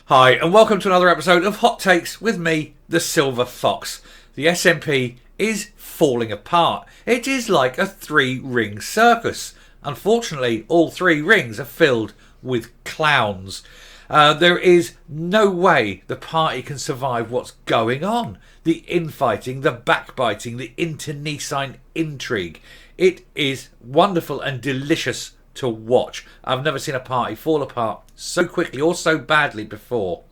Hi, and welcome to another episode of Hot Takes with me, the Silver Fox. The SNP is falling apart. It is like a three-ring circus. Unfortunately, all three rings are filled with clowns. There is no way the party can survive what's going on. The infighting, the backbiting, the internecine intrigue. It is wonderful and delicious to watch. I've never seen a party fall apart so quickly or so badly before.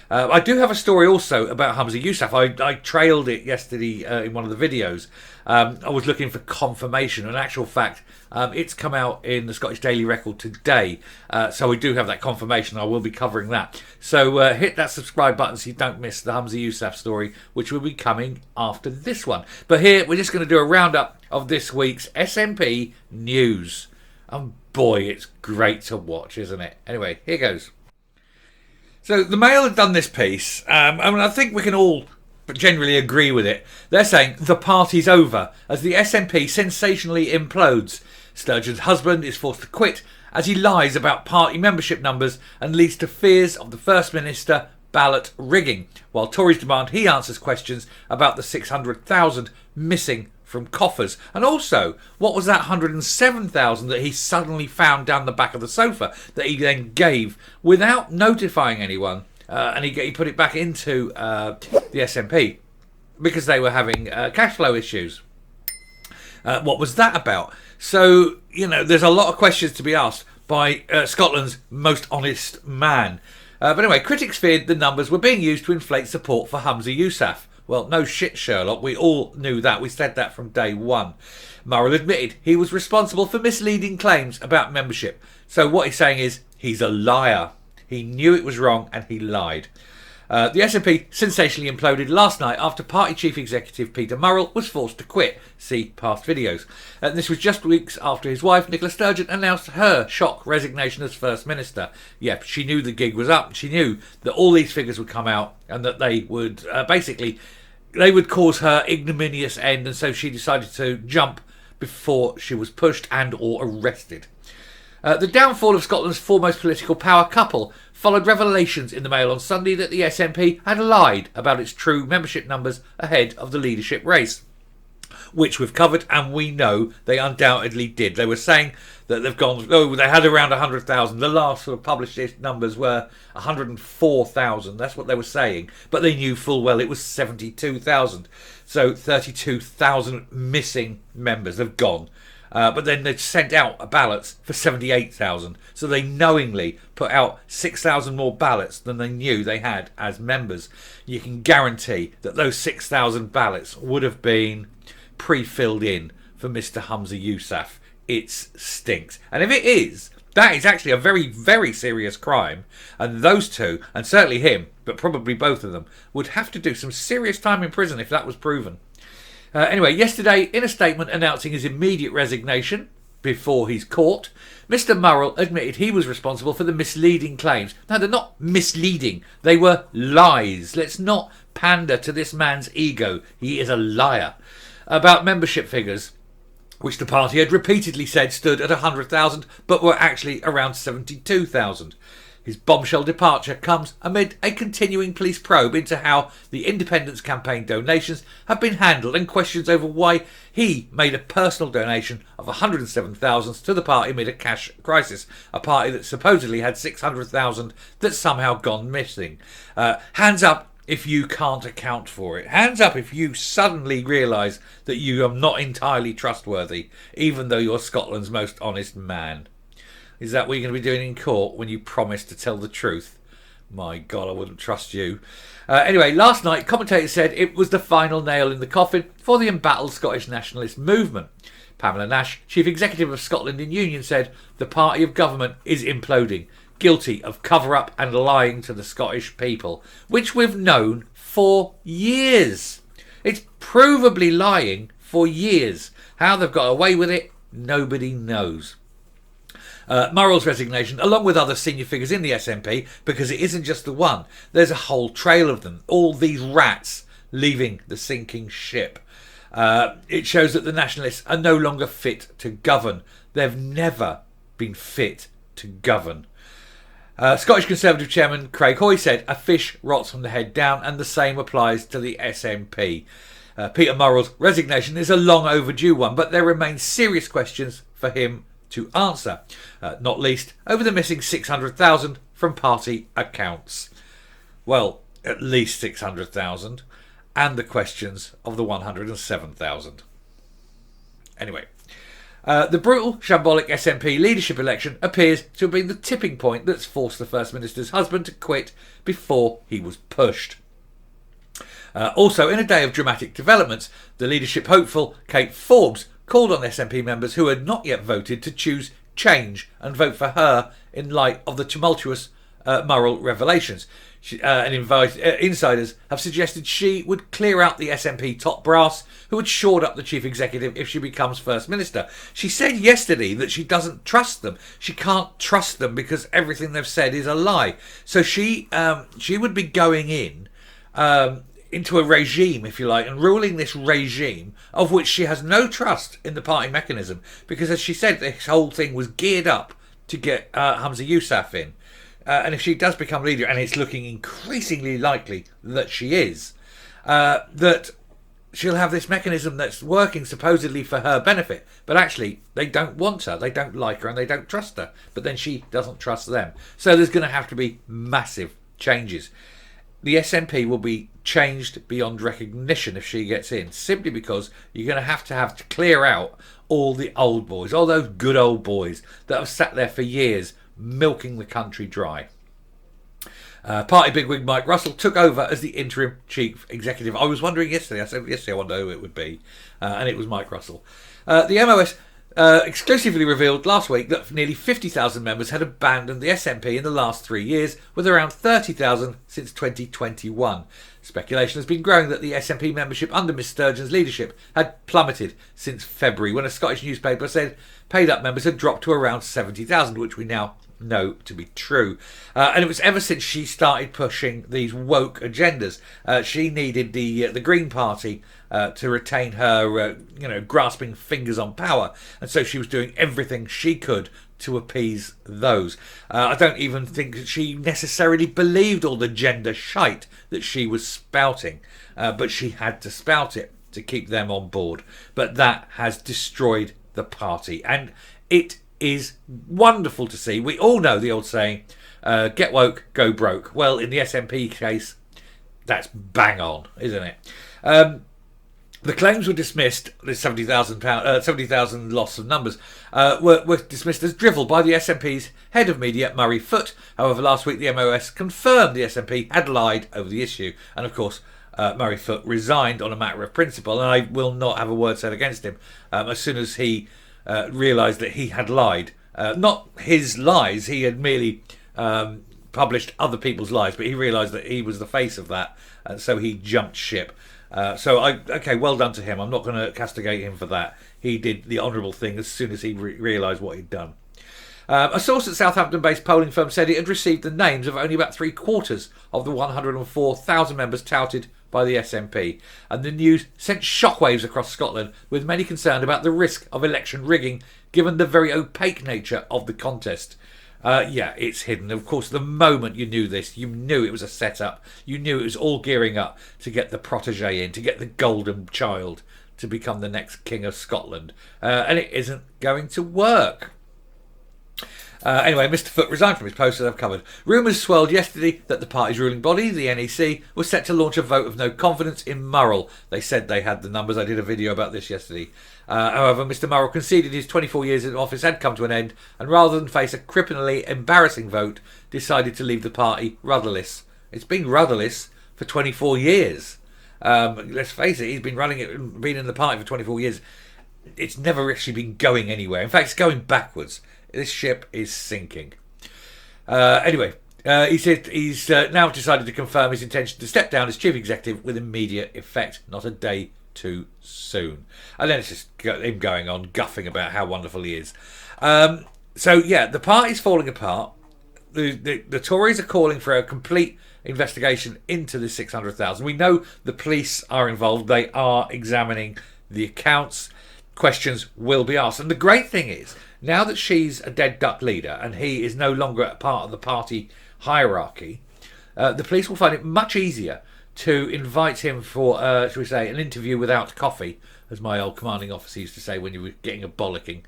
I do have a story also about Humza Yousaf. I trailed it yesterday in one of the videos. I was looking for confirmation. In actual fact, it's come out in the Scottish Daily Record today. So we do have that confirmation. I will be covering that. So hit that subscribe button so you don't miss the Humza Yousaf story, which will be coming after this one. But here, we're just going to do a roundup of this week's SNP news. And boy, it's great to watch, isn't it? Anyway, here goes. So the Mail have done this piece. I think we can all generally agree with it. They're saying the party's over as the SNP sensationally implodes. Sturgeon's husband is forced to quit as he lies about party membership numbers and leads to fears of the First Minister ballot rigging, while Tories demand he answers questions about the 600,000 missing from coffers. And also, what was that 107,000 that he suddenly found down the back of the sofa that he then gave without notifying anyone? And he put it back into the SNP because they were having cash flow issues. What was that about? So, there's a lot of questions to be asked by Scotland's most honest man. But anyway, critics feared the numbers were being used to inflate support for Humza Yousaf. Well, no shit, Sherlock. We all knew that. We said that from day one. Murrell admitted he was responsible for misleading claims about membership. So what he's saying is he's a liar. He knew it was wrong and he lied. The SNP sensationally imploded last night after party chief executive Peter Murrell was forced to quit. See past videos. This was just weeks after his wife, Nicola Sturgeon, announced her shock resignation as First Minister. Yep, she knew the gig was up. She knew that all these figures would come out and that they would they would cause her ignominious end, and so she decided to jump before she was pushed and or arrested. The downfall of Scotland's foremost political power couple followed revelations in the Mail on Sunday that the SNP had lied about its true membership numbers ahead of the leadership race, which we've covered, and we know they undoubtedly did. They were saying that they had around 100,000. The last sort of published numbers were 104,000. That's what they were saying. But they knew full well it was 72,000. So 32,000 missing members have gone. But then they sent out ballots for 78,000. So they knowingly put out 6,000 more ballots than they knew they had as members. You can guarantee that those 6,000 ballots would have been pre-filled in for Mr. Humza Yousaf. It stinks. And if it is, that is actually a very, very serious crime. And those two, and certainly him, but probably both of them, would have to do some serious time in prison if that was proven. Anyway, yesterday, in a statement announcing his immediate resignation before he's caught, Mr. Murrell admitted he was responsible for the misleading claims. Now, they're not misleading. They were lies. Let's not pander to this man's ego. He is a liar. About membership figures, which the party had repeatedly said stood at 100,000, but were actually around 72,000. His bombshell departure comes amid a continuing police probe into how the Independence campaign donations have been handled and questions over why he made a personal donation of 107,000 to the party amid a cash crisis, a party that supposedly had 600,000 that's somehow gone missing. Hands up if you can't account for it. Hands up if you suddenly realise that you are not entirely trustworthy, even though you're Scotland's most honest man. Is that what you're going to be doing in court when you promise to tell the truth? My God, I wouldn't trust you. Anyway, last night, commentators said it was the final nail in the coffin for the embattled Scottish nationalist movement. Pamela Nash, Chief Executive of Scotland in Union, said the party of government is imploding, guilty of cover-up and lying to the Scottish people, which we've known for years. It's provably lying for years. How they've got away with it, nobody knows. Murrell's resignation, along with other senior figures in the SNP, because it isn't just the one. There's a whole trail of them. All these rats leaving the sinking ship. It shows that the nationalists are no longer fit to govern. They've never been fit to govern. Scottish Conservative Chairman Craig Hoy said a fish rots from the head down, and the same applies to the SNP. Peter Murrell's resignation is a long overdue one, but there remain serious questions for him to answer, not least over the missing 600,000 from party accounts. Well, at least 600,000, and the questions of the 107,000. Anyway, the brutal, shambolic SNP leadership election appears to have been the tipping point that's forced the First Minister's husband to quit before he was pushed. Also, in a day of dramatic developments, the leadership hopeful Kate Forbes called on SNP members who had not yet voted to choose change and vote for her in light of the tumultuous Murrell revelations. Insiders have suggested she would clear out the SNP top brass who had shored up the chief executive if she becomes First Minister. She said yesterday that she doesn't trust them. She can't trust them because everything they've said is a lie. So she would be going into a regime, if you like, and ruling this regime of which she has no trust in the party mechanism, because as she said, this whole thing was geared up to get Hamza Yousaf in. And if she does become leader, and it's looking increasingly likely that she is, that she'll have this mechanism that's working supposedly for her benefit. But actually, they don't want her, they don't like her, and they don't trust her. But then she doesn't trust them. So there's going to have to be massive changes. The SNP will be changed beyond recognition if she gets in, simply because you're going to have to clear out all the old boys, all those good old boys that have sat there for years milking the country dry. Party bigwig Mike Russell took over as the interim chief executive. I was wondering yesterday, I wonder who it would be, and it was Mike Russell. The MOS exclusively revealed last week that nearly 50,000 members had abandoned the SNP in the last 3 years, with around 30,000 since 2021. Speculation has been growing that the SNP membership under Miss Sturgeon's leadership had plummeted since February, when a Scottish newspaper said paid-up members had dropped to around 70,000, which we now know to be true. And it was ever since she started pushing these woke agendas. She needed the Green Party to retain her, grasping fingers on power, and so she was doing everything she could to appease those. I don't even think that she necessarily believed all the gender shite that she was spouting, but she had to spout it to keep them on board. But that has destroyed the party, and it is wonderful to see. We all know the old saying, get woke, go broke. Well, in the SNP case, that's bang on, isn't it? The claims were dismissed, the 70,000 loss of numbers, were dismissed as drivel by the SNP's head of media, Murray Foote. However, last week the MOS confirmed the SNP had lied over the issue. And of course, Murray Foote resigned on a matter of principle, and I will not have a word said against him as soon as he realised that he had lied. Not his lies, he had merely published other people's lies, but he realised that he was the face of that, and so he jumped ship. Well done to him. I'm not going to castigate him for that. He did the honourable thing as soon as he realised what he'd done. A source at Southampton-based polling firm said it had received the names of only about 3/4 of the 104,000 members touted by the SNP, and the news sent shockwaves across Scotland, with many concerned about the risk of election rigging given the very opaque nature of the contest. It's hidden. Of course, the moment you knew this, you knew it was a setup. You knew it was all gearing up to get the protege in, to get the golden child to become the next King of Scotland. And it isn't going to work. Anyway, Mr Foote resigned from his post, as I've covered. Rumours swelled yesterday that the party's ruling body, the NEC, was set to launch a vote of no confidence in Murrell. They said they had the numbers. I did a video about this yesterday. However, Mr Murrell conceded his 24 years in office had come to an end, and rather than face a cripplingly embarrassing vote, decided to leave the party rudderless. It's been rudderless for 24 years. Let's face it, he's been running it, been in the party for 24 years. It's never actually been going anywhere. In fact, it's going backwards. This ship is sinking. He said he's now decided to confirm his intention to step down as chief executive with immediate effect, not a day too soon. And then it's just him going on guffing about how wonderful he is. The party's falling apart. The Tories are calling for a complete investigation into the 600,000. We know the police are involved. They are examining the accounts. Questions will be asked. And the great thing is Now that she's a dead duck leader and he is no longer a part of the party hierarchy, the police will find it much easier to invite him for, shall we say, an interview without coffee, as my old commanding officer used to say when you were getting a bollocking,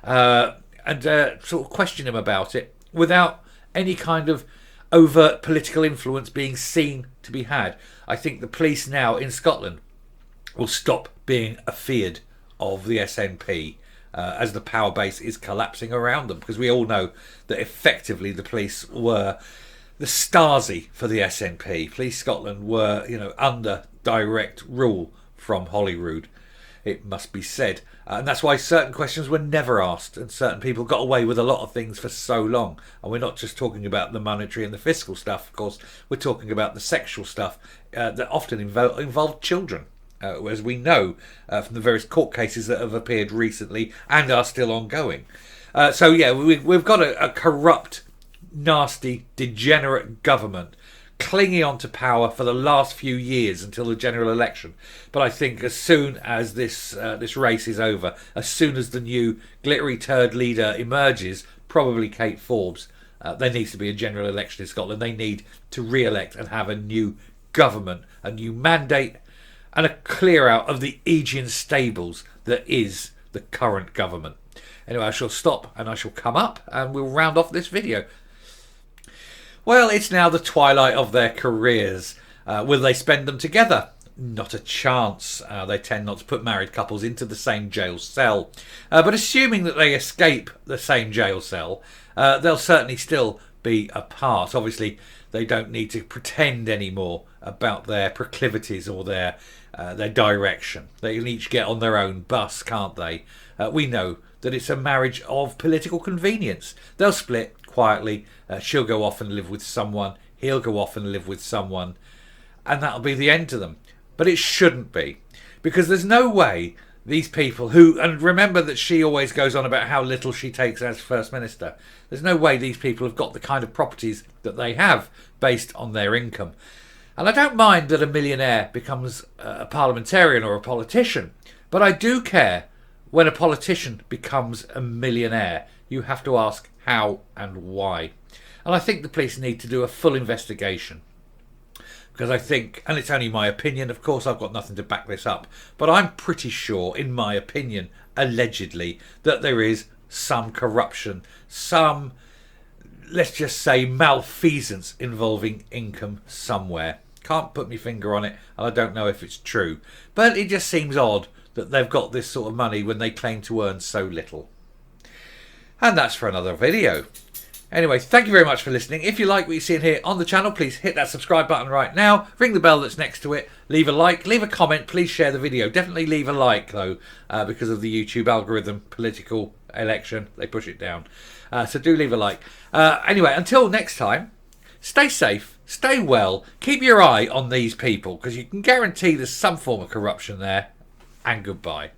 and sort of question him about it without any kind of overt political influence being seen to be had. I think the police now in Scotland will stop being afeared of the SNP as the power base is collapsing around them, because we all know that effectively the police were the Stasi for the SNP. Police Scotland were, under direct rule from Holyrood, it must be said. And that's why certain questions were never asked, and certain people got away with a lot of things for so long. And we're not just talking about the monetary and the fiscal stuff, of course. We're talking about the sexual stuff that often involved children, as we know from the various court cases that have appeared recently and are still ongoing. We've got a corrupt, nasty, degenerate government clinging on to power for the last few years until the general election. But I think as soon as this race is over, as soon as the new glittery turd leader emerges, probably Kate Forbes, there needs to be a general election in Scotland. They need to re-elect and have a new government, a new mandate, and a clear out of the Aegean stables that is the current government. Anyway, I shall stop and I shall come up and we'll round off this video. Well, it's now the twilight of their careers. Will they spend them together? Not a chance. They tend not to put married couples into the same jail cell. But assuming that they escape the same jail cell, they'll certainly still be apart. Obviously, they don't need to pretend anymore about their proclivities or their direction. They can each get on their own bus, can't they? We know that it's a marriage of political convenience. They'll split quietly. She'll go off and live with someone. He'll go off and live with someone. And that'll be the end to them. But it shouldn't be. Because there's no way these people who... And remember that she always goes on about how little she takes as First Minister. There's no way these people have got the kind of properties that they have based on their income. And I don't mind that a millionaire becomes a parliamentarian or a politician. But I do care when a politician becomes a millionaire. You have to ask how and why. And I think the police need to do a full investigation. Because I think, and it's only my opinion, of course I've got nothing to back this up, but I'm pretty sure, in my opinion, allegedly, that there is some corruption, some, let's just say, malfeasance involving income somewhere. Can't put my finger on it, and I don't know if it's true. But it just seems odd that they've got this sort of money when they claim to earn so little. And that's for another video. Anyway, thank you very much for listening. If you like what you see in here on the channel, please hit that subscribe button right now. Ring the bell that's next to it. Leave a like. Leave a comment. Please share the video. Definitely leave a like, though, because of the YouTube algorithm, political election. They push it down. So do leave a like. Anyway, until next time, stay safe, stay well. Keep your eye on these people, because you can guarantee there's some form of corruption there. And goodbye.